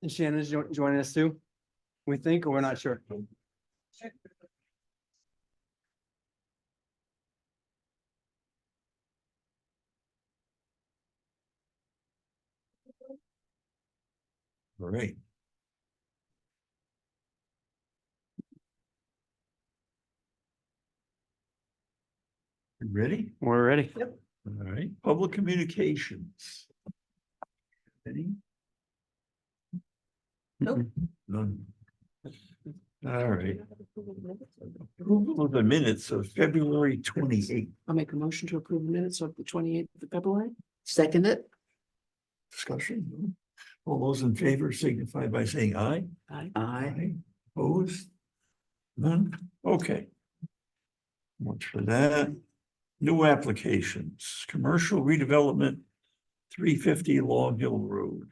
And Shannon's joining us too, we think, or we're not sure. All right. You ready? We're ready. All right, public communications. Any? Nope. None. All right. Approval of the minutes of February 28th. I'll make a motion to approve the minutes of the 28th of February. Second it. Discussion. All those in favor signify by saying aye. Aye. Opposed? None? Okay. Much for that. New applications, commercial redevelopment, 350 Long Hill Road.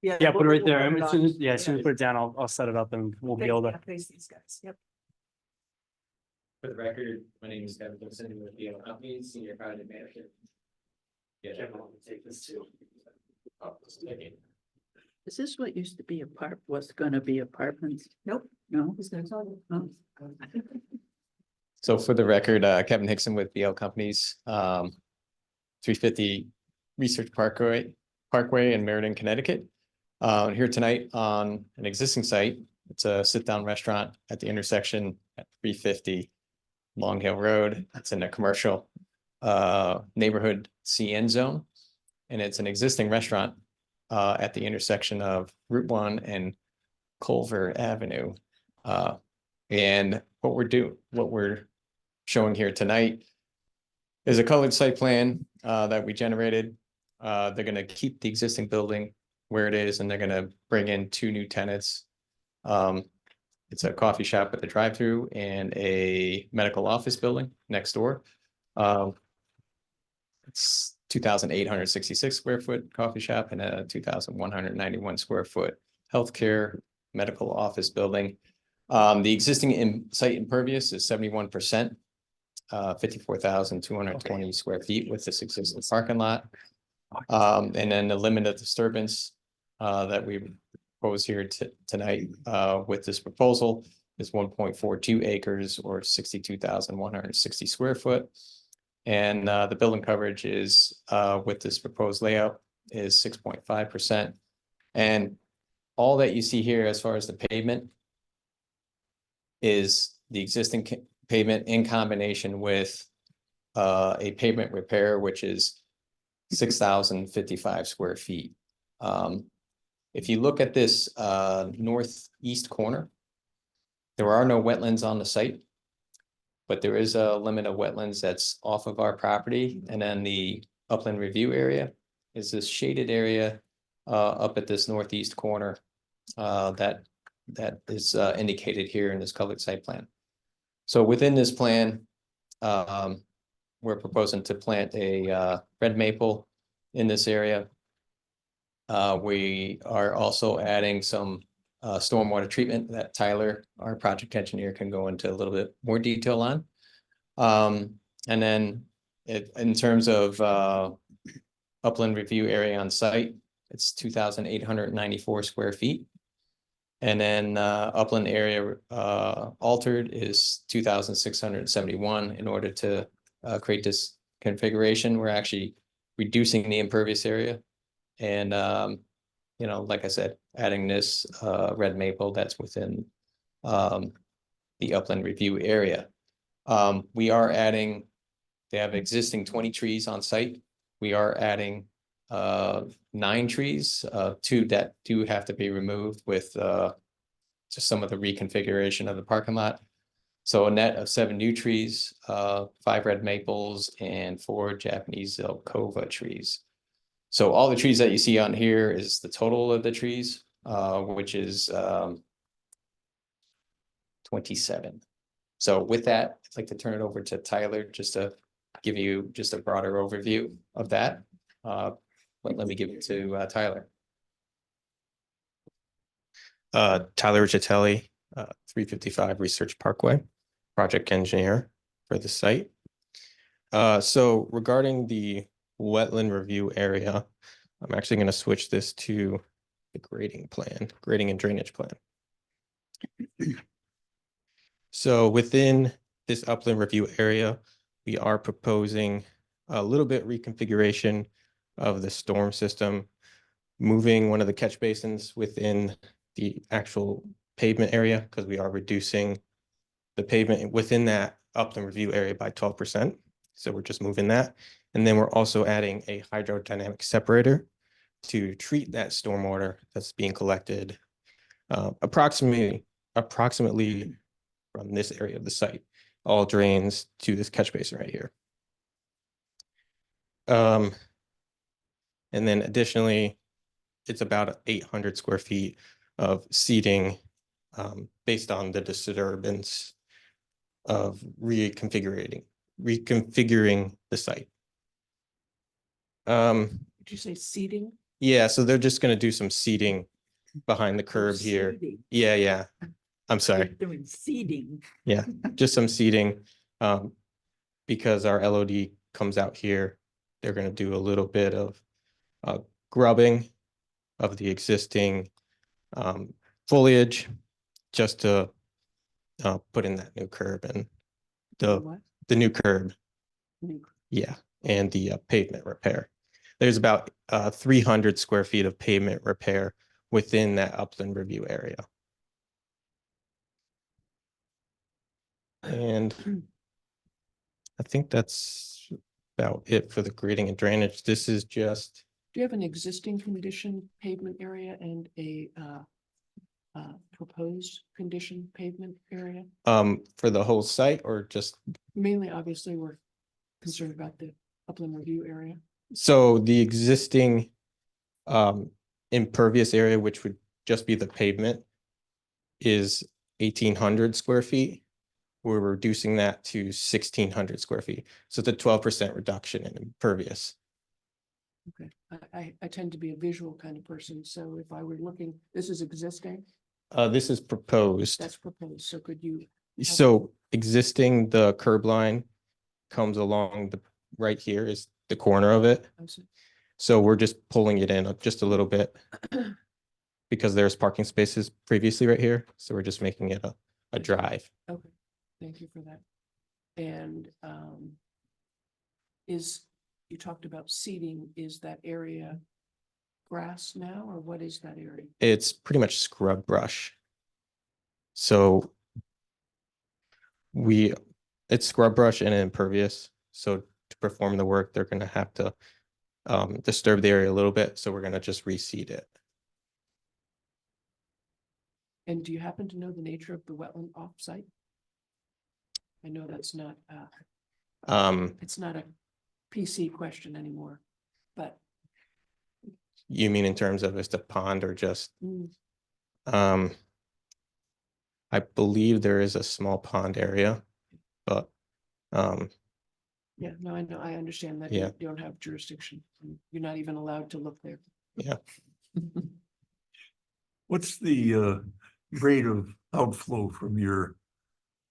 Yeah, put it right there. I mean, as soon as, as soon as we put it down, I'll set it up and we'll be able to. Face these guys, yep. For the record, my name is Kevin Gibson with the company, senior project manager. Yeah, everyone can take this too. Oh, this is taking. Is this what used to be was gonna be apartments? Nope. No? Who's gonna tell you? Oh. So for the record, Kevin Hickson with BL Companies, 350 Research Parkway in Meriden, Connecticut. Here tonight on an existing site. It's a sit-down restaurant at the intersection at 350 Long Hill Road. It's in a commercial neighborhood CN zone. And it's an existing restaurant at the intersection of Route 1 and Culver Avenue. And what we're showing here tonight is a colored site plan that we generated. They're going to keep the existing building where it is, and they're going to bring in 2 new tenants. It's a coffee shop with a drive-through and a medical office building next door. It's 2,866 square foot coffee shop and a 2,191 square foot healthcare medical office building. The existing site impervious is 71%, 54,220 square feet with this existing parking lot. And then the limit of disturbance that we propose here tonight with this proposal is 1.42 acres or 62,160 square foot. And the building coverage is with this proposed layout is 6.5%. And all that you see here as far as the pavement is the existing pavement in combination with a pavement repair, which is 6,055 square feet. If you look at this northeast corner, there are no wetlands on the site, but there is a limit of wetlands that's off of our property. And then the upland review area is this shaded area up at this northeast corner that is indicated here in this colored site plan. So within this plan, we're proposing to plant a red maple in this area. We are also adding some stormwater treatment that Tyler, our project engineer, can go into a little bit more detail on. And then in terms of upland review area on site, it's 2,894 square feet. And then upland area altered is 2,671. In order to create this configuration, we're actually reducing the impervious area. And, you know, like I said, adding this red maple that's within the upland review area. We are adding, they have existing 20 trees on site. We are adding 9 trees, 2 that do have to be removed with just some of the reconfiguration of the parking lot. So a net of 7 new trees, 5 red maples, and 4 Japanese Zelkova trees. So all the trees that you see on here is the total of the trees, which is 27. So with that, I'd like to turn it over to Tyler just to give you just a broader overview of that. But let me give it to Tyler. Tyler Riccitelli, 355 Research Parkway, project engineer for the site. So regarding the wetland review area, I'm actually going to switch this to the grading and drainage plan. So within this upland review area, we are proposing a little bit reconfiguration of the storm system, moving one of the catch basins within the actual pavement area, because we are reducing the pavement within that upland review area by 12%. So we're just moving that. And then we're also adding a hydrodynamic separator to treat that stormwater that's being collected approximately from this area of the site, all drains to this catch basin right here. And then additionally, it's about 800 square feet of seating based on the disturbance of reconfiguring the site. Did you say seating? Yeah, so they're just gonna do some seating behind the curb here. Seeding. Yeah. I'm sorry. They're doing seeding. Yeah, just some seating. Because our LOD comes out here, they're gonna do a little bit of grubbing of the existing foliage just to put in that new curb and What? the new curb. New- Yeah, and the pavement repair. There's about 300 square feet of pavement repair within that upland review area. And I think that's about it for the grading and drainage. This is just, Do you have an existing condition pavement area and a proposed condition pavement area? for the whole site or just, Mainly, obviously, we're concerned about the upland review area. so the existing impervious area, which would just be the pavement, is 1,800 square feet. We're reducing that to 1,600 square feet. So it's a 12% reduction in impervious. Okay, I tend to be a visual kind of person, so if I were looking, this is existing, This is proposed. that's proposed, so could you? So existing, the curb line comes along the right here is the corner of it. So we're just pulling it in just a little bit because there's parking spaces previously right here. So we're just making it a drive. Okay, thank you for that. And you talked about seating, is that area grass now, or what is that area? It's pretty much scrub brush. So it's scrub brush and impervious. So to perform the work, they're gonna have to disturb the area a little bit. So we're gonna just reseed it. And do you happen to know the nature of the wetland offsite? I know that's not, it's not a PC question anymore, but. You mean in terms of it's a pond or just, mm, I believe there is a small pond area, but, Yeah, no, I know, I understand that Yeah. you don't have jurisdiction. You're not even allowed to look there. yeah. What's the rate of outflow from your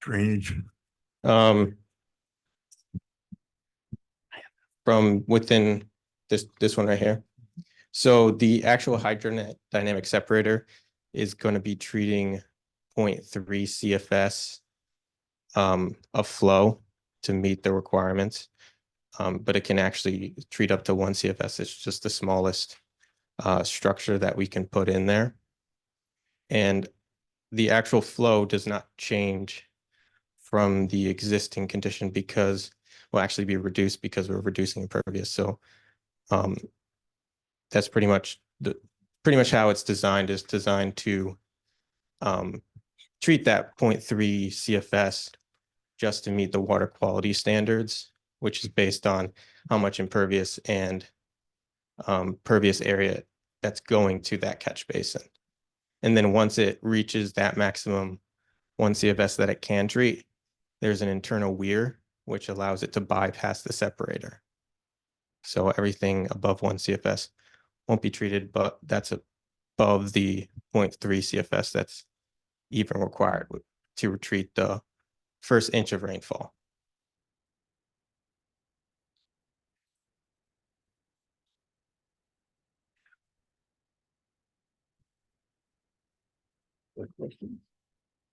drainage? From within this one right here. So the actual hydrodynamic separator is going to be treating 0.3 CFS of flow to meet the requirements. But it can actually treat up to 1 CFS. It's just the smallest structure that we can put in there. And the actual flow does not change from the existing condition because will actually be reduced because we're reducing impervious. So that's pretty much how it's designed, is designed to treat that 0.3 CFS just to meet the water quality standards, which is based on how much impervious and pervious area that's going to that catch basin. And then once it reaches that maximum 1 CFS that it can treat, there's an internal weir which allows it to bypass the separator. So everything above 1 CFS won't be treated, but that's above the 0.3 CFS that's even required to treat the first inch of rainfall.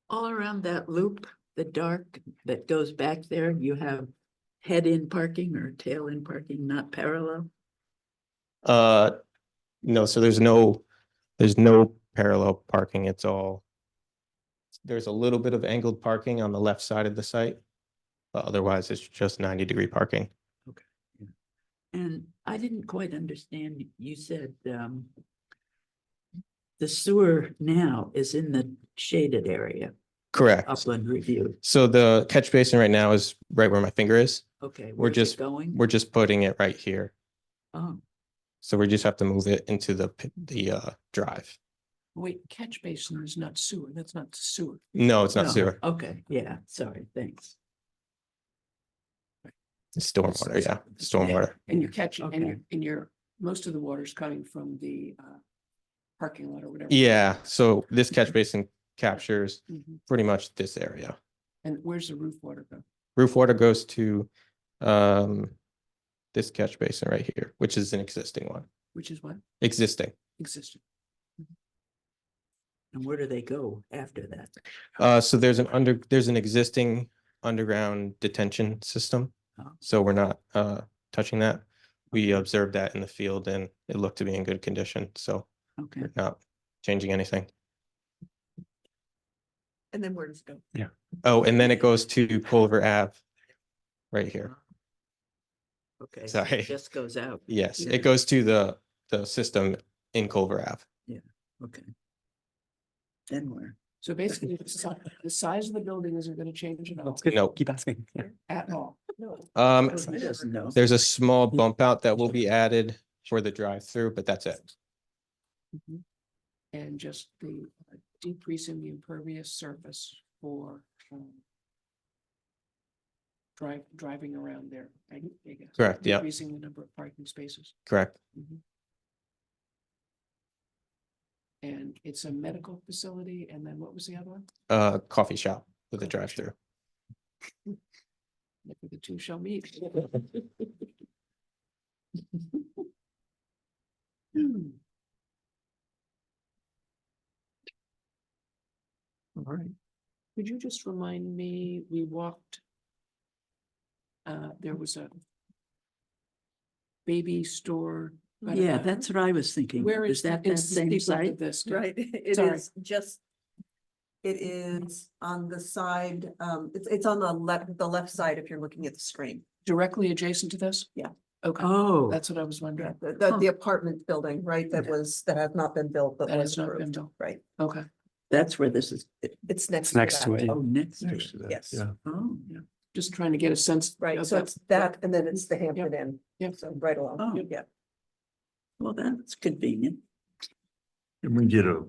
All around that loop, the dark that goes back there, you have head-in parking or tail-in parking, not parallel? No, so there's no parallel parking. It's all, there's a little bit of angled parking on the left side of the site, but otherwise it's just 90-degree parking. And I didn't quite understand, you said, the sewer now is in the shaded area, Correct. upland review. So the catch basin right now is right where my finger is. Okay, We're where's it just, going? we're just putting it right here. Oh, So we just have to move it into the drive. Wait, catch basin is not sewer. That's not sewer. No, it's not no. sewer. Okay, yeah, sorry, thanks. It's stormwater, yeah, stormwater. And you're catching, Okay. and you're, most of the water's coming from the parking lot or whatever. Yeah, so this catch basin captures Mhm. pretty much this area. And where's the roof water go? Roof water goes to this catch basin right here, which is an existing one. Which is what? Existing. Existing. And where do they go after that? So there's an existing underground detention system. Oh. So we're not touching that. We observed that in the field and it looked to be in good condition, so Okay, we're not changing anything. And then where does it go? Oh, and then it goes to Culver Ave right here. okay. so Sorry. it just goes out, Yes, Yeah. it goes to the system in Culver Ave. okay. Then where? So basically, the size of the building isn't gonna change at all. That's good. No. Keep asking. Yeah. At all. No. He doesn't know. There's a small bump out that will be added for the drive-through, but that's it. Mhm. And just the decrease in the impervious surface for driving around there, I guess. Correct, yeah. Decreasing the number of parking spaces. Correct. Mhm. And it's a medical facility, and then what was the other one? Coffee shop with a Coffee drive-through. Maybe the two shall meet. Hmm. All right. Could you just remind me, we walked. There was a baby store. but, Yeah, that's what I was thinking. Where Is that that it's the same steeple of site? this? Right, it Sorry. is just. It is on the side, it's on the left side if you're looking at the screen. Directly adjacent to this? Yeah. Okay, Oh, that's what I was Yeah, wondering. the apartment building, right, that has not been built, but That was has not been approved, built. right? Okay, that's where this is. It's next. It's next to that. it. Oh, next to Next it. to that, Yes. yeah. Oh, just trying to get a sense. Right, of so it's that, and then it's the Yep. Hampton Inn. Yep. So right along, Oh. yeah. well, that's convenient. And we did a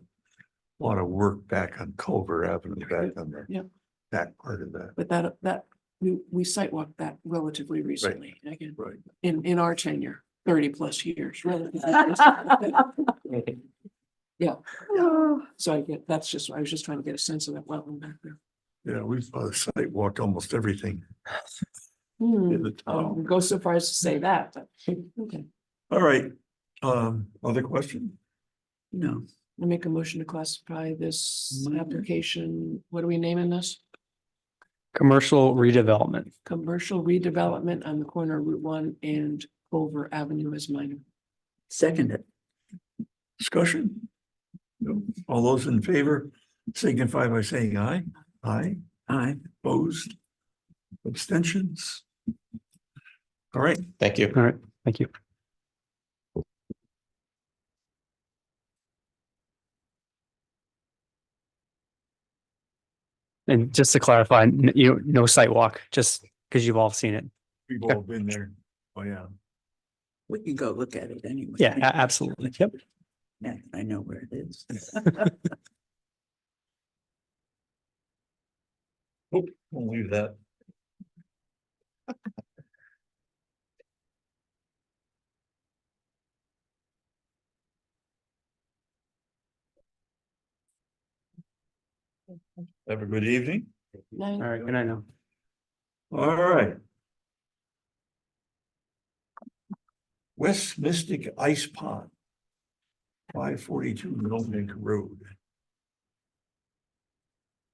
lot of work back on Culver Avenue, back on the Yep. back part of that. But that, we sidewalked that relatively recently, again, Right. in our tenure, 30+ years. Yeah, so I get, that's just, I was just trying to get a sense of that wetland back there. Yeah, we site walked almost everything. Hmm, in the I town. wouldn't go so far as to say that, but, okay. All right, other question? No, I make a motion to classify this Minor. application, what are we naming this? Commercial redevelopment. Commercial redevelopment on the corner of Route 1 and Culver Avenue as minor. second it. Discussion? No. All those in favor signify by saying aye. Aye, Aye. opposed, abstentions? All right, Thank you. All right. Thank you. And just to clarify, no site walk, just because you've all seen it. we've all been there. Oh, yeah. We can go look at it anyway. Yeah, absolutely. Yep. Yeah, I know where it is. We'll leave that. Have a good evening. All right, good night now. All right. West Mystic Ice Pond. 542 Middle Neck Road.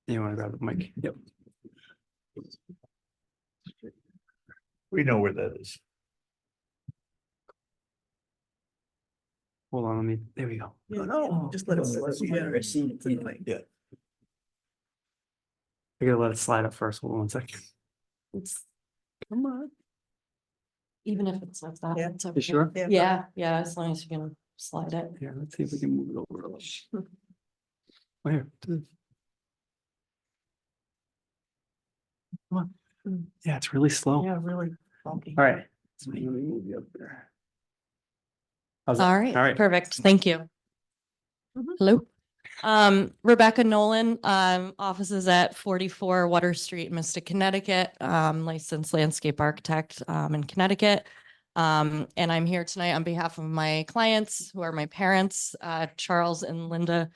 You want to grab the mic? Yep. We know where that is. Hold on, let me, there we go. No, Just let it slide. Yeah. I gotta let it slide up first. Hold on 1 second. Come on. Even if it's like that. Yeah. it's okay. You sure? Yeah, yeah, as long as you can slide it. Yeah, let's see if we can move it over a little. Oh, here. Come on. Yeah, it's really slow. Yeah, really. funky. All right. Let me move you up there. How's that? All right, All right. perfect. Thank you. Hello. Rebecca Nolan, offices at 44 Water Street, Mystic, Connecticut, licensed landscape architect, in Connecticut. And I'm here tonight on behalf of my clients who are my parents, Charles and Linda.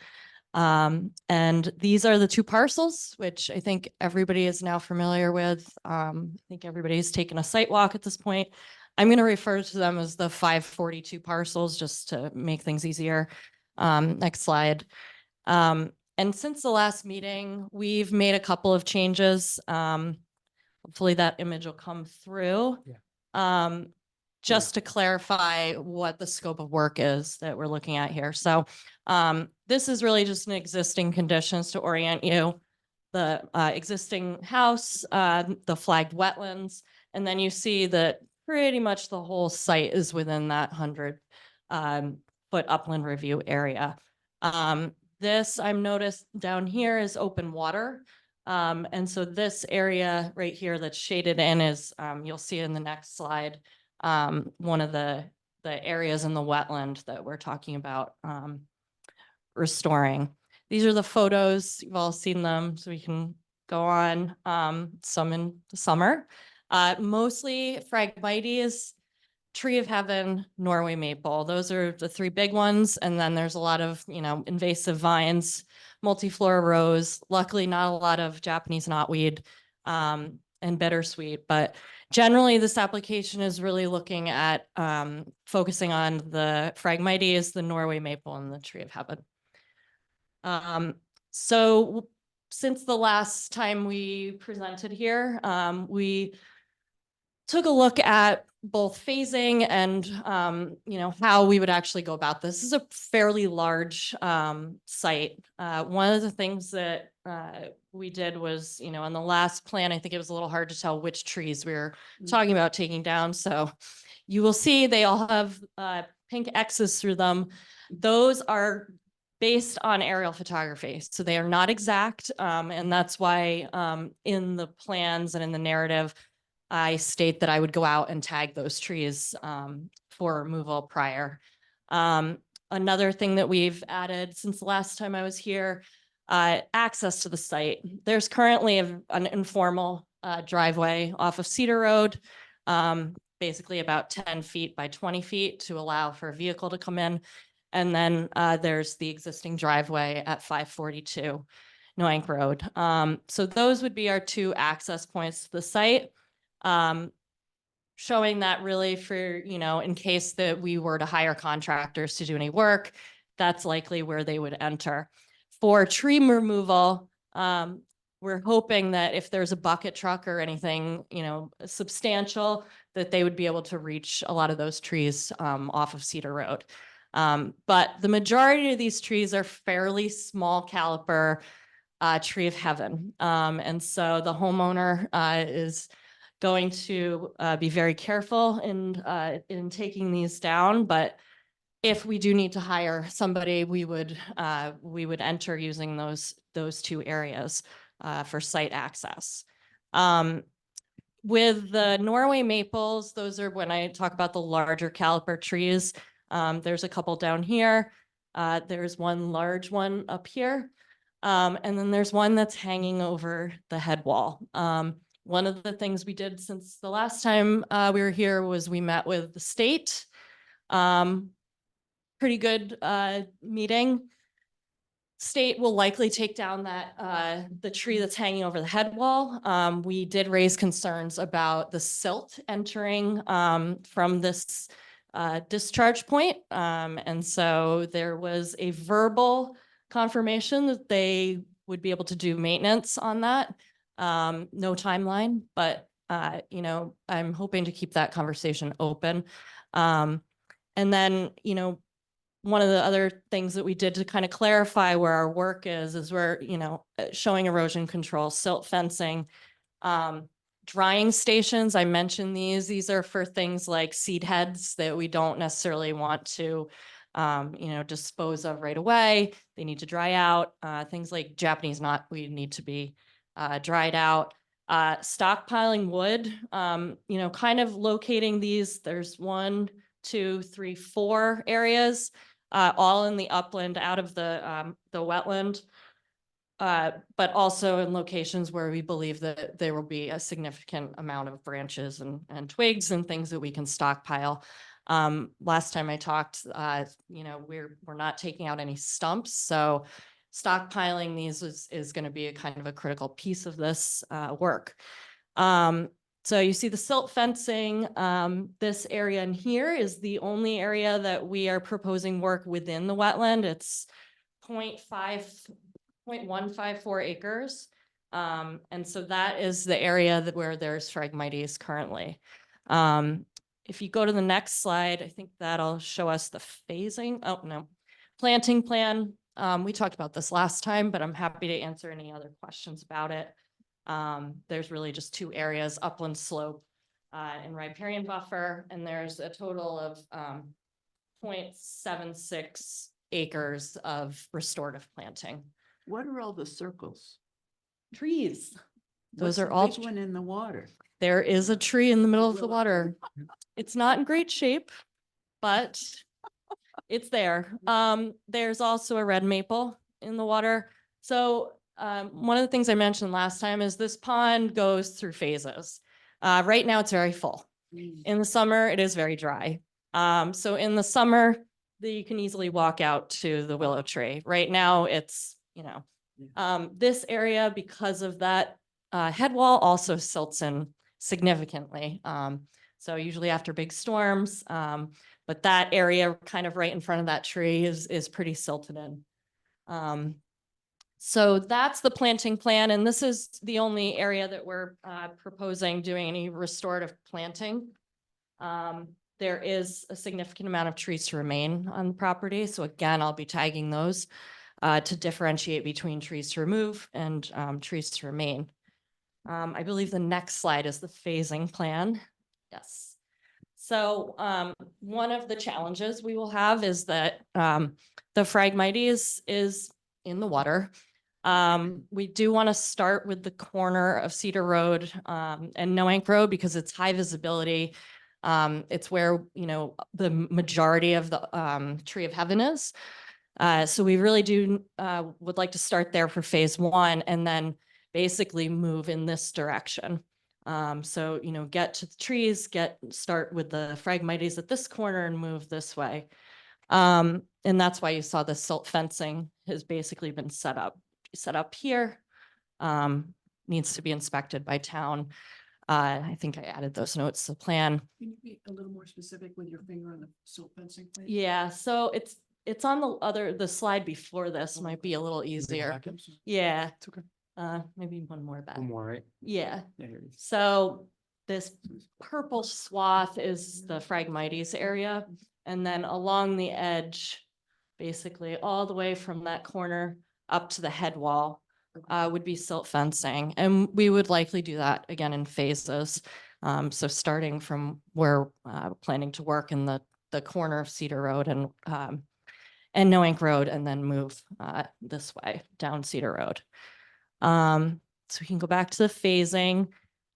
And these are the two parcels, which I think everybody is now familiar with. I think everybody's taken a site walk at this point. I'm going to refer to them as the 542 parcels just to make things easier. Next slide. And since the last meeting, we've made a couple of changes. Hopefully that image will come through. Just to clarify what the scope of work is that we're looking at here. So this is really just an existing conditions to orient you. The existing house, the flagged wetlands, and then you see that pretty much the whole site is within that 100-foot upland review area. This I'm noticed down here is open water. And so this area right here that's shaded in is, you'll see in the next slide, one of the areas in the wetland that we're talking about restoring. These are the photos. You've all seen them, so we can go on. Some in the summer. Mostly Phragmites, Tree of Heaven, Norway maple. Those are the three big ones. And then there's a lot of, invasive vines, multiflora rose. Luckily, not a lot of Japanese knotweed and bittersweet. But generally, this application is really looking at focusing on the Phragmites, the Norway maple, and the Tree of Heaven. So since the last time we presented here, we took a look at both phasing and, how we would actually go about this. This is a fairly large site. One of the things that we did was, on the last plan, I think it was a little hard to tell which trees we were talking about taking down. So you will see they all have pink X's through them. Those are based on aerial photography. So they are not exact. And that's why in the plans and in the narrative, I state that I would go out and tag those trees for removal prior. Another thing that we've added since the last time I was here, access to the site. There's currently an informal driveway off of Cedar Road, basically about 10 feet by 20 feet to allow for a vehicle to come in. And then there's the existing driveway at 542 Noank Road. So those would be our two access points to the site. Showing that really for, in case that we were to hire contractors to do any work, that's likely where they would enter. For tree removal, we're hoping that if there's a bucket truck or anything, substantial, that they would be able to reach a lot of those trees off of Cedar Road. But the majority of these trees are fairly small caliper Tree of Heaven. And so the homeowner is going to be very careful in taking these down. But if we do need to hire somebody, we would enter using those two areas for site access. With the Norway maples, those are when I talk about the larger caliper trees. There's a couple down here. There's one large one up here. And then there's one that's hanging over the head wall. One of the things we did since the last time we were here was we met with the state. Pretty good meeting. State will likely take down that, the tree that's hanging over the head wall. We did raise concerns about the silt entering, from this, discharge point. And so there was a verbal confirmation that they would be able to do maintenance on that. No timeline, but, you know, I'm hoping to keep that conversation open. And then, you know, one of the other things that we did to kind of clarify where our work is we're, you know, showing erosion control, silt fencing, drying stations. I mentioned these are for things like seed heads that we don't necessarily want to, you know, dispose of right away. They need to dry out. Things like Japanese knotweed need to be dried out. Stockpiling wood, you know, kind of locating these. There's 1, 2, 3, 4 areas. All in the upland out of the wetland, but also in locations where we believe that there will be a significant amount of branches and twigs and things that we can stockpile. Last time I talked, you know, we're not taking out any stumps, so stockpiling these is going to be a kind of a critical piece of this work. So you see the silt fencing, this area in here is the only area that we are proposing work within the wetland. It's 0.154 acres. And so that is the area where there's Phragmites currently. If you go to the next slide, I think that'll show us the phasing. Oh, no. Planting plan. We talked about this last time, but I'm happy to answer any other questions about it. There's really just 2 areas, upland slope and riparian buffer, and there's a total of 0.76 acres of restorative planting. What are all the circles? Trees. Those What's are the all, big one in the water. there is a tree in the middle of the water. It's not in great shape, but it's there. There's also a red maple in the water. So one of the things I mentioned last time is this pond goes through phases. Right now it's very full. In the summer, it is very dry. So in the summer, you can easily walk out to the willow tree. Right now it's, you know, this area, because of that head wall, also silts in significantly. So usually after big storms, but that area kind of right in front of that tree is pretty silted in. So that's the planting plan, and this is the only area that we're proposing doing any restorative planting. There is a significant amount of trees to remain on the property. So again, I'll be tagging those to differentiate between trees to remove and trees to remain. I believe the next slide is the phasing plan. Yes. So one of the challenges we will have is that the Phragmites is in the water. We do want to start with the corner of Cedar Road and Noank Road because it's high visibility. It's where, you know, the majority of the Tree of Heaven is. So we really do would like to start there for phase 1 and then basically move in this direction. So, you know, get to the trees, start with the Phragmites at this corner and move this way. And that's why you saw the silt fencing has basically been set up here. Needs to be inspected by town. I think I added those notes to the plan. Can you be a little more specific with your finger on the silt fencing plan? Yeah, so it's on the slide before this might be a little easier. Yeah. It's okay. Maybe one more back. One more, right? Yeah. Yeah, here it is. So this purple swath is the Phragmites area. And then along the edge, basically all the way from that corner up to the head wall would be silt fencing. And we would likely do that again in phases. So starting from where planning to work in the corner of Cedar Road and Noank Road, and then move this way down Cedar Road. So we can go back to the phasing.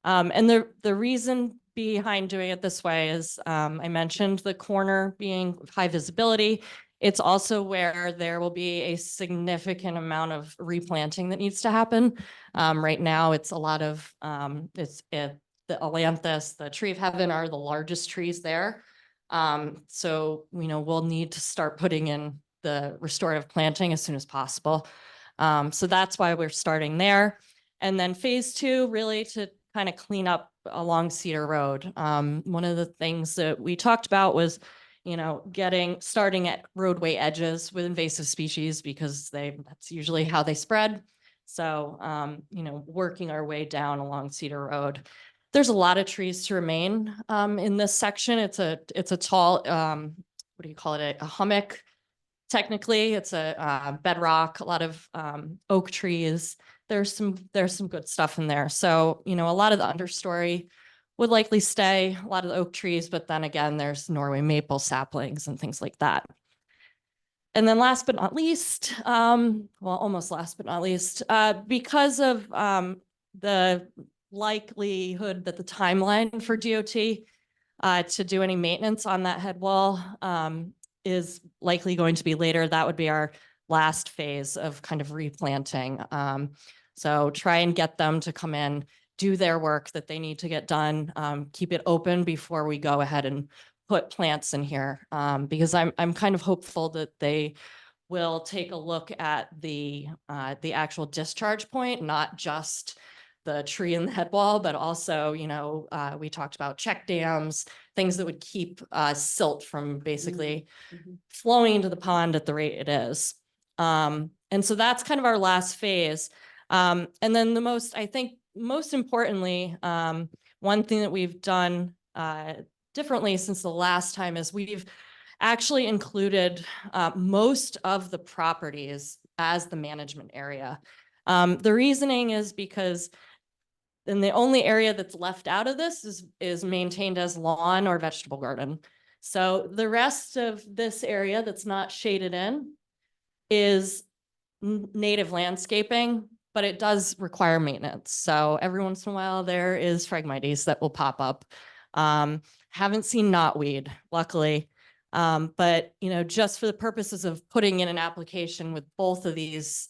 And the reason behind doing it this way is I mentioned the corner being high visibility. It's also where there will be a significant amount of replanting that needs to happen. Right now, it's a lot of, the Ailanthus, the Tree of Heaven are the largest trees there. So, you know, we'll need to start putting in the restorative planting as soon as possible. So that's why we're starting there. And then phase 2, really to kind of clean up along Cedar Road. One of the things that we talked about was, starting at roadway edges with invasive species because that's usually how they spread. So, working our way down along Cedar Road. There's a lot of trees to remain in this section. It's a tall, what do you call it? A hummock. Technically, it's a bedrock, a lot of oak trees. There's some good stuff in there. So, a lot of the understory would likely stay, a lot of the oak trees, but then again, there's Norway maple saplings and things like that. And then last but not least, almost last but not least, because of the likelihood that the timeline for DOT to do any maintenance on that head wall is likely going to be later. That would be our last phase of kind of replanting. So try and get them to come in, do their work that they need to get done, keep it open before we go ahead and put plants in here. Because I'm kind of hopeful that they will take a look at the actual discharge point, not just the tree in the head wall, but also, we talked about check dams, things that would keep silt from basically flowing into the pond at the rate it is. And so that's kind of our last phase. And then most importantly, one thing that we've done differently since the last time is we've actually included most of the properties as the management area. The reasoning is because then the only area that's left out of this is maintained as lawn or vegetable garden. So the rest of this area that's not shaded in is native landscaping, but it does require maintenance. So every once in a while there is Phragmites that will pop up. Haven't seen knotweed, luckily. But just for the purposes of putting in an application with both of these,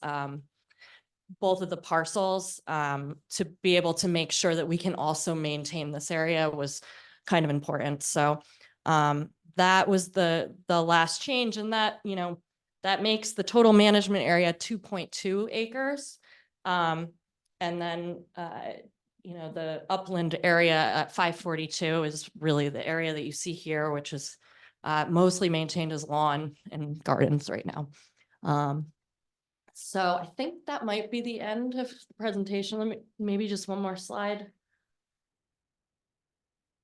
both of the parcels, to be able to make sure that we can also maintain this area was kind of important. So that was the last change, and that that makes the total management area 2.2 acres. And then the upland area at 542 is really the area that you see here, which is mostly maintained as lawn and gardens right now. So I think that might be the end of the presentation. Let me maybe just one more slide.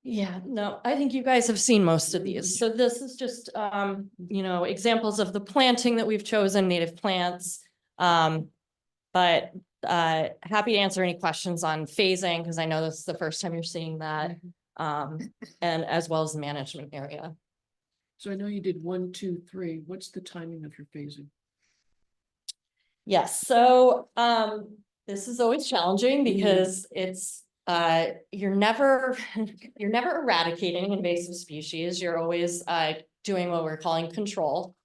Yeah, no, I think you guys have seen most of these. So this is just, examples of the planting that we've chosen, native plants. But happy to answer any questions on phasing, because I know this is the first time you're seeing that, and as well as the management area. So I know you did 1, 2, 3. What's the timing of your phasing? Yes, so this is always challenging because it's you're never eradicating invasive species. You're always doing what we're calling control.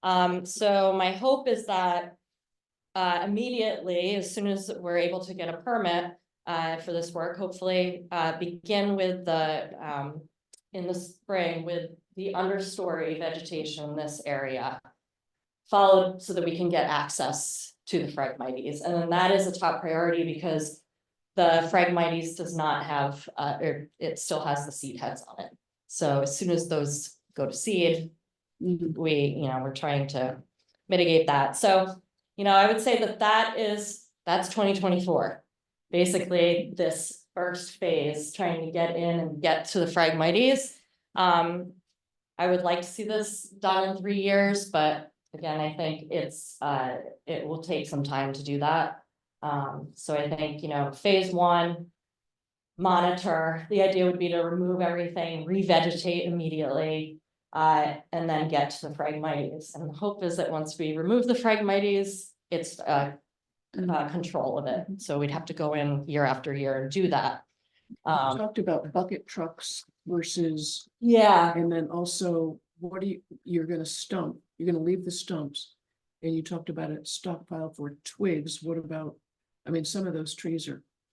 So my hope is that immediately, as soon as we're able to get a permit for this work, hopefully begin with the in the spring with the understory vegetation in this area, followed so that we can get access to the Phragmites. And then that is a top priority because the Phragmites does not have, or it still has the seed heads on it. So as soon as those go to seed, we're trying to mitigate that. So, I would say that's 2024. Basically, this first phase, trying to get in and get to the Phragmites. I would like to see this done in 3 years, but again, I think it will take some time to do that. So I think, phase 1, monitor. The idea would be to remove everything, revegetate immediately, and then get to the Phragmites. And the hope is that once we remove the Phragmites, it's control of it. So we'd have to go in year after year and do that. You talked about bucket trucks versus, and then also you're gonna leave the stumps, and you talked about a stockpile for twigs. What about, some of those trees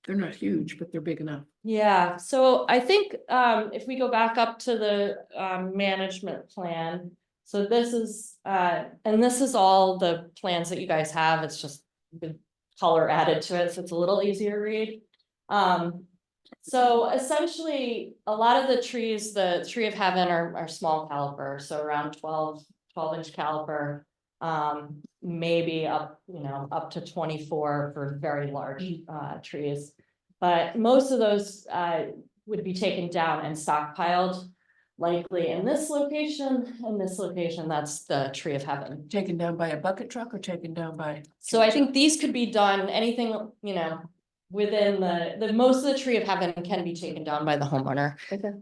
they're not huge, but they're big enough. Yeah, so I think if we go back up to the management plan, So this is, and this is all the plans that you guys have. It's just with color added to it, so it's a little easier to read. So essentially, a lot of the trees, the tree of heaven are small caliper, so around 12 inch caliper. Maybe up, up to 24 for very large trees. But most of those would be taken down and stockpiled, likely in this location and this location. That's the tree of heaven. Taken down by a bucket truck or taken down by? So I think these could be done, anything, within the most of the tree of heaven can be taken down by the homeowner. Okay.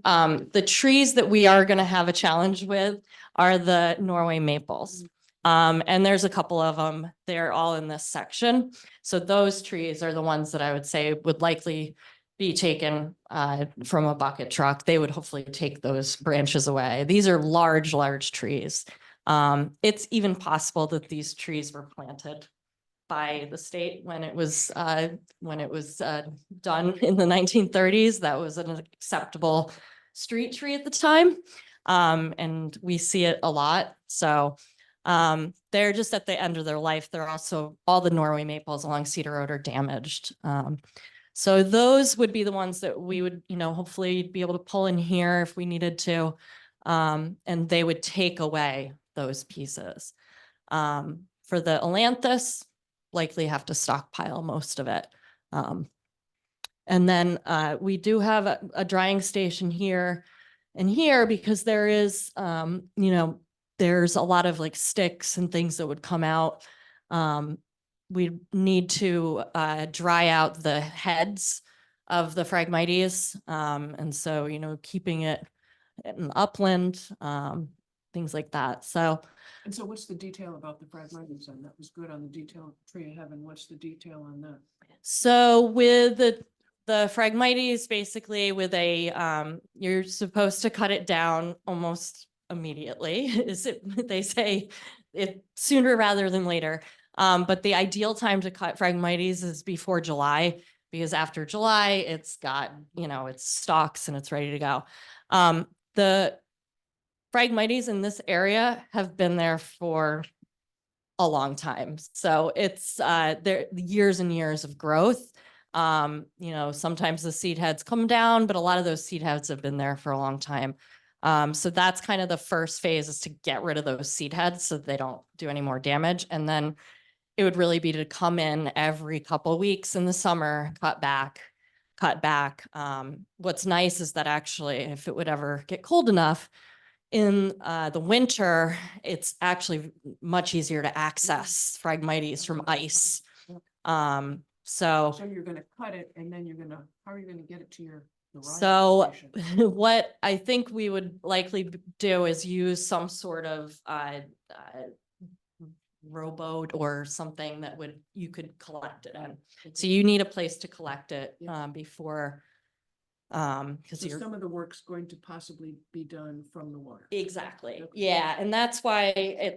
The trees that we are gonna have a challenge with are the Norway maples. And there's a couple of them, they're all in this section. So those trees are the ones that I would say would likely be taken from a bucket truck. They would hopefully take those branches away. These are large trees. It's even possible that these trees were planted by the state when it was done in the 1930s. That was an acceptable street tree at the time. And we see it a lot. So they're just at the end of their life. They're also, all the Norway maples along Cedar Road are damaged. So those would be the ones that we would, hopefully be able to pull in here if we needed to. And they would take away those pieces. For the ailanthus, likely have to stockpile most of it. And then we do have a drying station here and here because there is, there's a lot of like sticks and things that would come out. We need to dry out the heads of the Phragmites. And so, keeping it in upland, things like that. And so what's the detail about the Phragmites? And that was good on the detail tree of heaven. What's the detail on that? So with the Phragmites, basically with you're supposed to cut it down almost immediately. They say it sooner rather than later. But the ideal time to cut Phragmites is before July, because after July, it's got, it's stalks and it's ready to go. The Phragmites in this area have been there for a long time. So it's there years and years of growth. Sometimes the seed heads come down, but a lot of those seed heads have been there for a long time. So that's kind of the first phase, is to get rid of those seed heads so they don't do any more damage. And then it would really be to come in every couple of weeks in the summer, cut back. What's nice is that actually, if it would ever get cold enough, in the winter, it's actually much easier to access Phragmites from ice. So you're gonna cut it and then how are you gonna get it to your? So what I think we would likely do is use some sort of rowboat or something that you could collect it in. So you need a place to collect it before. So some of the work's going to possibly be done from the water. Exactly. Okay. Yeah. And that's why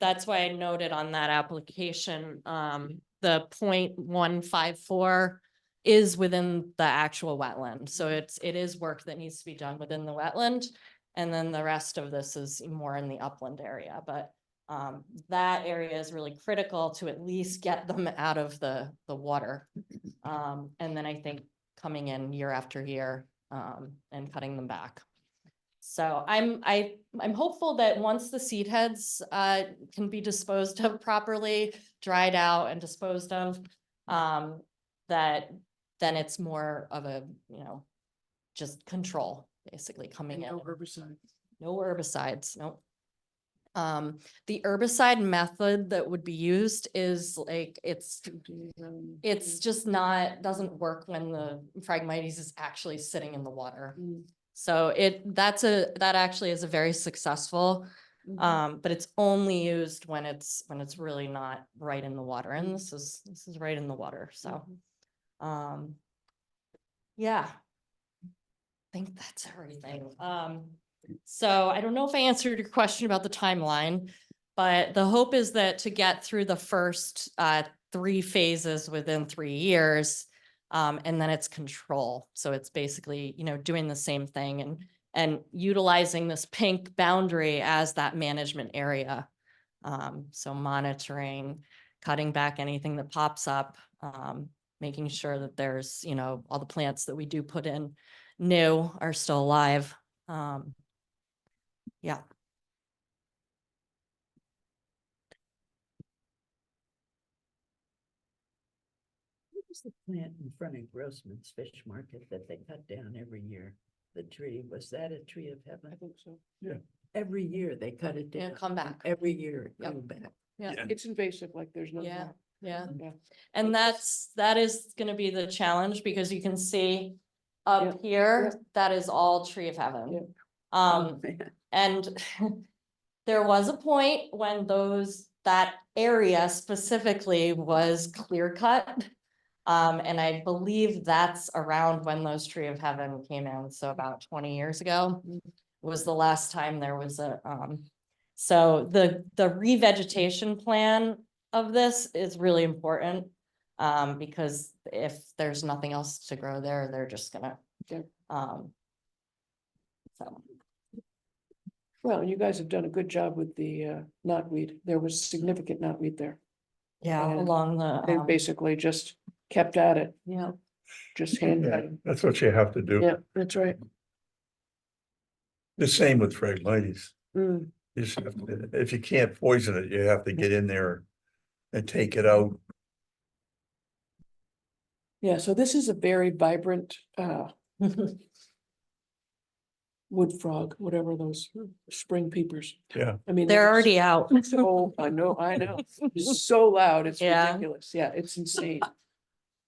that's why I noted on that application, the 0.154 is within the actual wetland. So it is work that needs to be done within the wetland. And then the rest of this is more in the upland area, but that area is really critical to at least get them out of the water. And then I think coming in year after year and cutting them back. So I'm hopeful that once the seed heads can be disposed of properly, dried out and disposed of, that then it's more of a, just control basically coming in. No herbicide. No herbicides, no. The herbicide method that would be used is like, it's just doesn't work when the Phragmites is actually sitting in the water. So that actually is a very successful, but it's only used when it's really not right in the water. And this is right in the water. So, yeah, I think that's everything. So I don't know if I answered your question about the timeline, but the hope is that to get through the first 3 phases within 3 years, and then it's control. So it's basically, doing the same thing and utilizing this pink boundary as that management area. So monitoring, cutting back anything that pops up, making sure that there's, you know, all the plants that we do put in new are still alive. Yeah. What was the plant in front of Grossman's Fish Market that they cut down every year? The tree, was that a tree of I heaven? think so. Every year they cut it Yeah, down. come back. Every year it Yep. come back. Yeah. It's invasive, like there's no. Yeah. Yeah. Yeah. And that is gonna be the challenge, because you can see up Yeah, here, that is all tree of Yeah. heaven. Oh, man. And there was a point when that area specifically was clear cut. And I believe that's around when those tree of heaven came in, so about 20 years ago was the last time there was a, so the revegetation plan of this is really important. Because if there's nothing else to grow there, they're just gonna, Yeah. so. Well, you guys have done a good job with the knotweed. There was significant knotweed there. Yeah, And along They the, basically just kept at it, yeah, just hand Yeah, cutting. that's what you have to do. Yeah, that's right. The same with Phragmites. Mm. You just have to- If you can't poison it, you have to get in there and take it out. Yeah, so this is a very vibrant wood frog, whatever those spring peepers. Yeah. I mean. they're already out. So, I know, It's so loud, it's Yeah. ridiculous. Yeah, it's insane.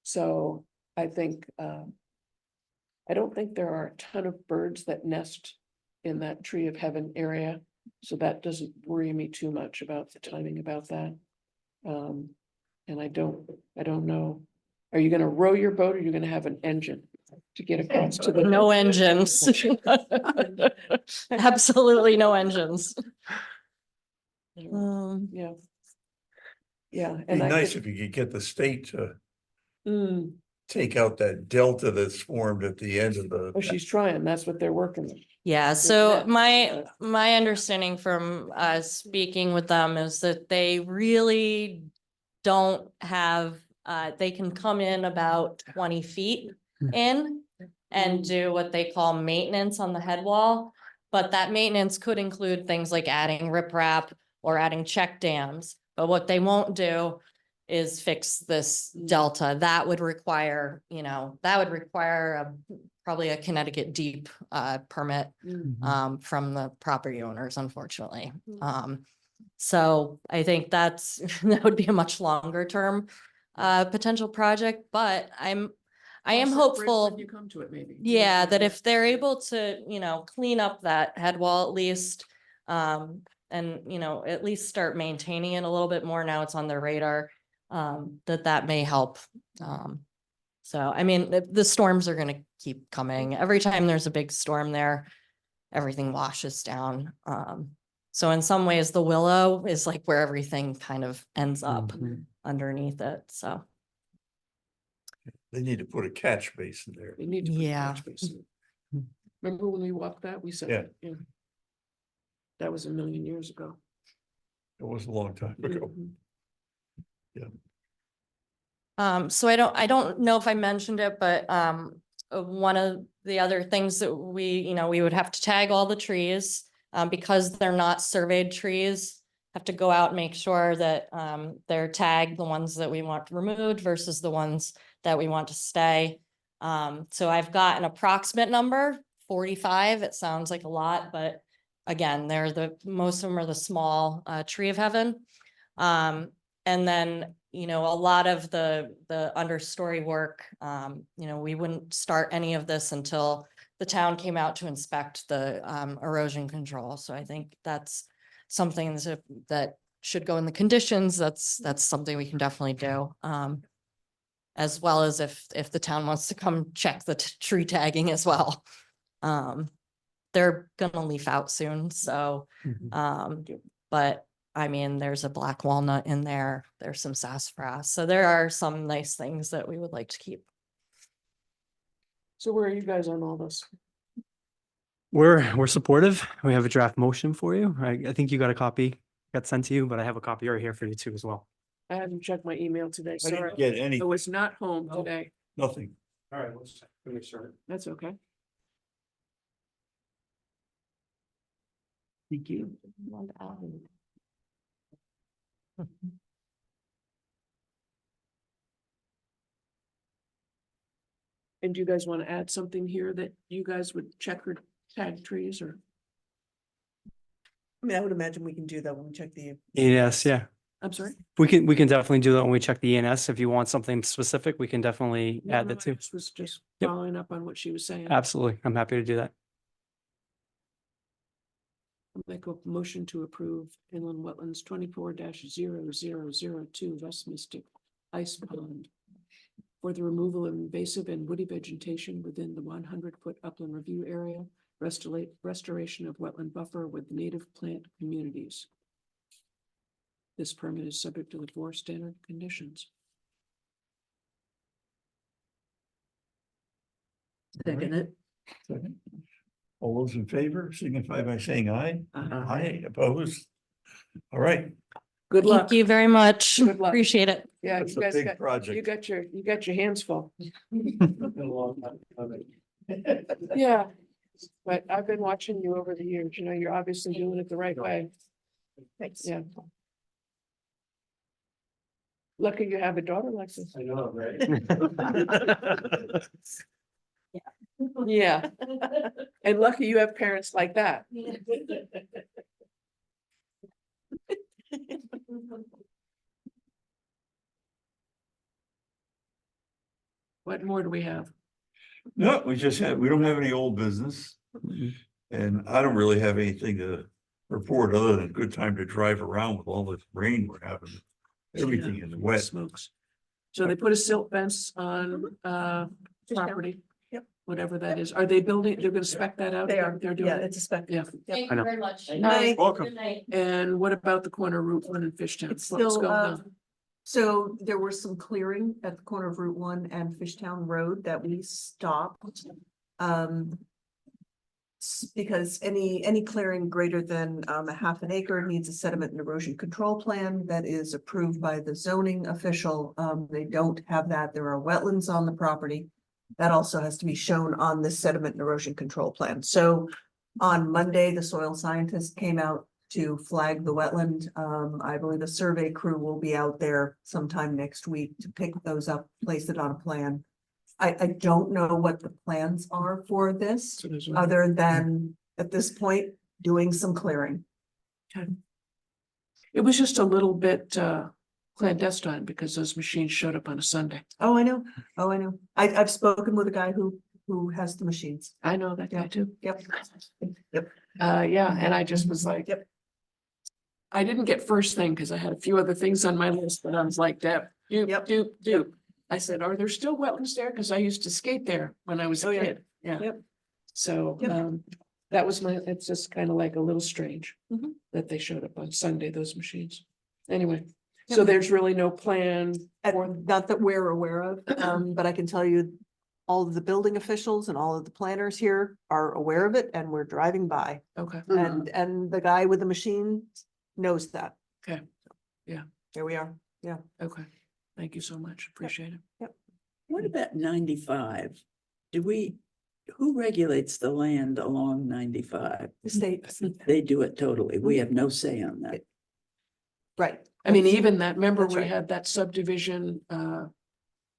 So I think, I don't think there are a ton of birds that nest in that tree of heaven area. So that doesn't worry me too much about the timing about that. And I don't know. Are you gonna row your boat or are you gonna have an engine to get across to the? No engines. Absolutely no engines. Yeah. Yeah. Be And I nice could- if you could get the state to Mm, take out that delta that's formed at the end of oh, the. she's trying, that's what they're working with. Yeah, so that- my understanding from speaking with them is that they really don't have, they can come in about 20 feet in and do what they call maintenance on the head wall. But that maintenance could include things like adding riprap or adding check dams. But what they won't do is fix this delta. That would require, probably a Connecticut deep permit from the property owners, unfortunately. So I think that would be a much longer term potential project, but I am Cross that bridge hopeful. when you come to it, maybe. Yeah, that if they're able to, clean up that head wall at least, and, at least start maintaining it a little bit more, now it's on their radar, that may help. So, I mean, the storms are gonna keep coming. Every time there's a big storm there, everything washes down. So in some ways, the willow is like where everything kind of ends up underneath it, so. They need to put a catch basin there. They need to. put a Yeah. catch basin. Remember when we walked that, we said. Yeah. That was a million years ago. It was a long time ago. Mhm. So I don't know if I mentioned it, but, one of the other things that we would have to tag all the trees, because they're not surveyed trees. Have to go out and make sure that, they're tagged, the ones that we want removed versus the ones that we want to stay. So I've got an approximate number, 45. It sounds like a lot, but again, most of them are the small, tree of heaven. And then, a lot of the understory work, we wouldn't start any of this until the town came out to inspect the erosion control. So I think that's something that should go in the conditions. That's something we can definitely do. As well as if the town wants to come check the tree tagging as well. They're gonna leaf out soon, so, but I mean, there's a black walnut in there, there's some sassafras, so there are some nice things that we would like to keep. So where are you guys on all this? We're supportive. We have a draft motion for you. I think you got a copy, got sent to you, but I have a copy right here for you too as well. I haven't checked my email today, I sorry. didn't get any, I was not home Oh. today. nothing. All right, let's check to make sure. That's okay. Thank you. And do you guys want to add something here that you guys would check or tag trees or? I mean, I would imagine we can do that when we check the. Yes, yeah. I'm sorry? We can definitely do that when we check the ENS. If you want something specific, we can definitely No, add no, that I too. Was just Yep. following up on what she was saying. Absolutely. I'm happy to do that. I'll make a motion to approve inland wetlands 24-0002 West Mystic Ice Pond for the removal of invasive and woody vegetation within the 100-foot upland review area, restoration of wetland buffer with native plant communities. This permit is subject to the 4 standard conditions. Second it. Second. All those in favor signify by saying aye. Uh, Aye, opposed. All right, Good luck. Thank you very much. Good luck. Appreciate it. Yeah, that's you a guys big got, project. you got your hands full. Yeah, but I've been watching you over the years, you know, you're obviously doing it the right way. Thanks. Yeah. Lucky you have a daughter like this. I know, right? Yeah. And lucky you have parents like that. What more do we have? No, we don't have any old business. Mhm. And I don't really have anything to report other than good time to drive around with all this rain we're having. Everything is wet. Smokes. So they put a silt fence on property. Yep. Whatever that is. Are they building, they're gonna spec that out? They are, They're doing yeah, it? it's a spec. Yeah. Yep. I know. very much. Night. Welcome. And what about the corner Route 1 in Fishtown? It's What's still, going on? so there was some clearing at the corner of Route 1 and Fishtown Road that we stopped. Because any clearing greater than a half an acre needs a sediment and erosion control plan that is approved by the zoning official. They don't have that. There are wetlands on the property. That also has to be shown on the sediment and erosion control plan. So on Monday, the soil scientist came out to flag the wetland. I believe the survey crew will be out there sometime next week to pick those up, place it on a plan. I don't know what the plans are for this, So there's a- other than at this point, doing some clearing. It was just a little bit clandestine because those machines showed up on a Sunday. Oh, I know. Oh, I know. I've spoken with a guy who has the machines. I know that guy too. Yep. Yep. Yeah, and I just was like. Yep. I didn't get first thing because I had a few other things on my list, but I was like, Deb, Yep. do. I said, are there still wetlands there? Because I used to skate there when I was Oh, a yeah. kid. Yeah. Yep. So, Yep. that was it's just kind of like a little strange Mhm. that they showed up on Sunday, those machines. Anyway, Yep. so there's really no plan for, Not that we're aware of, but I can tell you, all of the building officials and all of the planners here are aware of it and we're driving by. okay, And the guy with the machine knows that. Okay. Yeah. Here we are. okay. Thank you so much. Appreciate it. What about 95? Who regulates the land along 95? The state, They do it totally. We have no say on that. right. I mean, even that, remember That's we right. had that subdivision,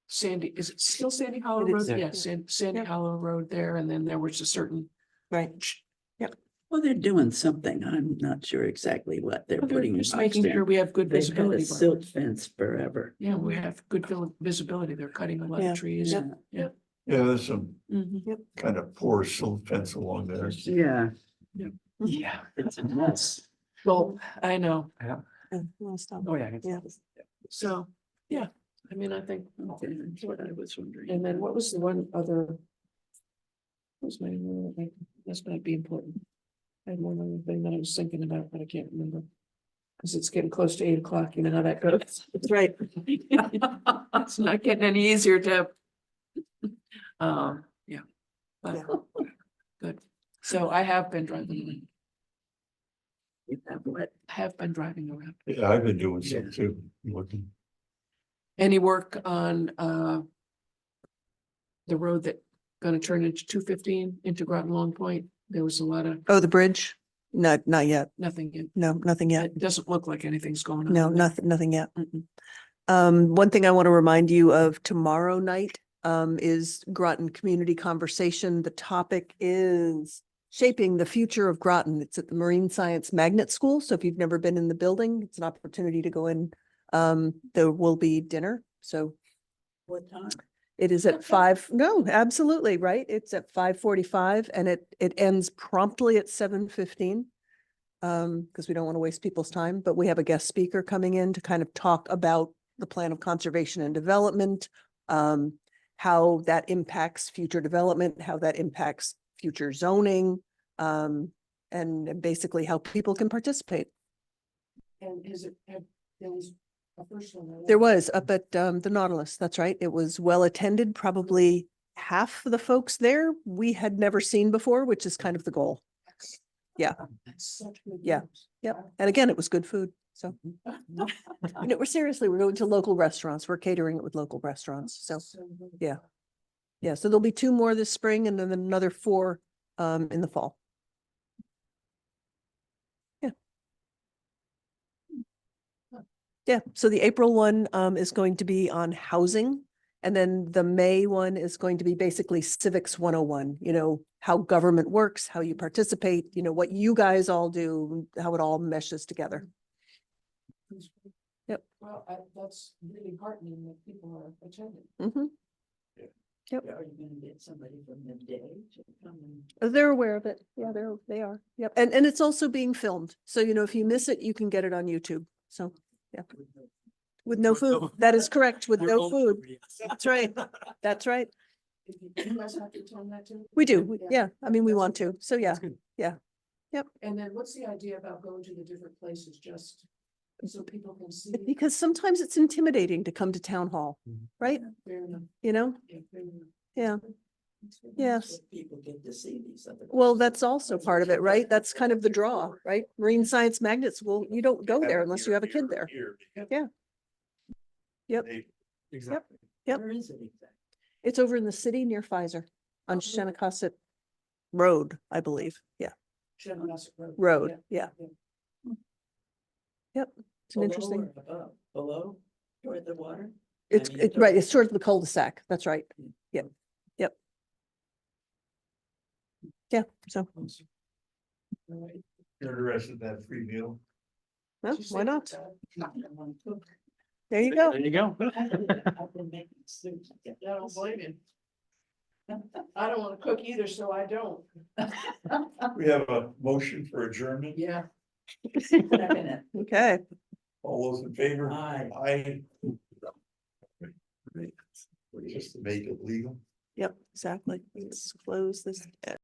Sandy, is it still Sandy Hollow It Road? is. Yeah, Sandy Yep. Hollow Road there, and then there was a certain. Right. Well, they're doing something. I'm not sure exactly what they're They're putting. in just making place sure there. we have good They've had a visibility. silt fence forever. Yeah, we have good visibility. They're cutting a lot Yeah. of trees. Yep. Yeah. Yeah, there's some Mhm. kind of poor silt fence along there. Yeah, Yeah. it's a mess. Well, I know. Oh, yeah. Yeah. So, yeah, I mean, I think. Okay, that's what I was wondering. And then what was the one other? What was my, this might be important. I had one other thing that I was thinking about, but I can't remember. Cause it's getting close to 8 o'clock, you know how that goes. That's right. It's not getting any easier, Deb. Yeah. But, Yeah. good. So I have been driving around. You have what? I have been driving around. Yeah, I've been doing some too, looking. Any work on the road that gonna turn into 215 into Groton Long Point? There was a lot of, Oh, the bridge? Not yet. nothing yet. No, nothing yet. It doesn't look like anything's going on. No, there. nothing yet. Mm-mm. One thing I want to remind you of tomorrow night is Groton Community Conversation. The topic is shaping the future of Groton. It's at the Marine Science Magnet School. So if you've never been in the building, it's an opportunity to go in. There will be dinner. So What time? it is at 5. No, absolutely, right? It's at 5:45 and it ends promptly at 7:15. Because we don't want to waste people's time, but we have a guest speaker coming in to kind of talk about the plan of conservation and development, how that impacts future development, how that impacts future zoning, and basically how people can participate. And there was a first one. There was up at the Nautilus, that's right. It was well attended, probably half of the folks there we had never seen before, which is kind of the goal. Yeah. That's such good. Yeah. news. Yep. And again, it was good food. So, we're seriously, we're going to local restaurants. We're catering it with local restaurants. So, good. yeah. Yeah. So there'll be 2 more this spring and then another 4 in the fall. Yeah. Yeah. So the April one is going to be on housing. And then the May one is going to be basically civics 101, how government works, how you participate, what you guys all do, how it all meshes together. Yep. Well, that's really heartening that people are attending. Mhm. Are you gonna get somebody from the day to come and? They're aware of it. Yeah, they are. Yep. And it's also being filmed. So, if you miss it, you can get it on YouTube. So, yeah. With no food. That is correct. With no food. That's right. That's right. You guys have to attend that too? We do. Yeah. I mean, we want to. So, yeah. That's good. And then what's the idea about going to the different places just so people can see? Because sometimes it's intimidating to come to town hall, Mhm. right? Fair enough. Yeah. Fair enough. Yeah. Yes. So people get to see these other. Well, that's also part of it, right? That's kind of the draw, right? Marine Science Magnets, well, you don't go there unless you have a kid there. Yeah. Yep. Exactly. Yep. Where is it exactly? It's over in the city near Pfizer on Shannicosset Road, I believe. Yeah. Shannon Road. Road. Yeah. Yeah. Yep. It's an Below interesting, or above? Below, toward the water? it's, mean, right. It's sort of the cul-de-sac. That's right. Yep. Yep. Yeah. So, Right. You're interested in that free meal? well, She why said, not? Not gonna wanna cook. There you go. There you go. I've been making soup. I don't blame you. I don't want to cook either, so I don't. We have a motion for adjournment. Yeah. Second it. Okay. All those in favor? Aye. Aye. Just to make it legal. Yep, exactly. Let's close this.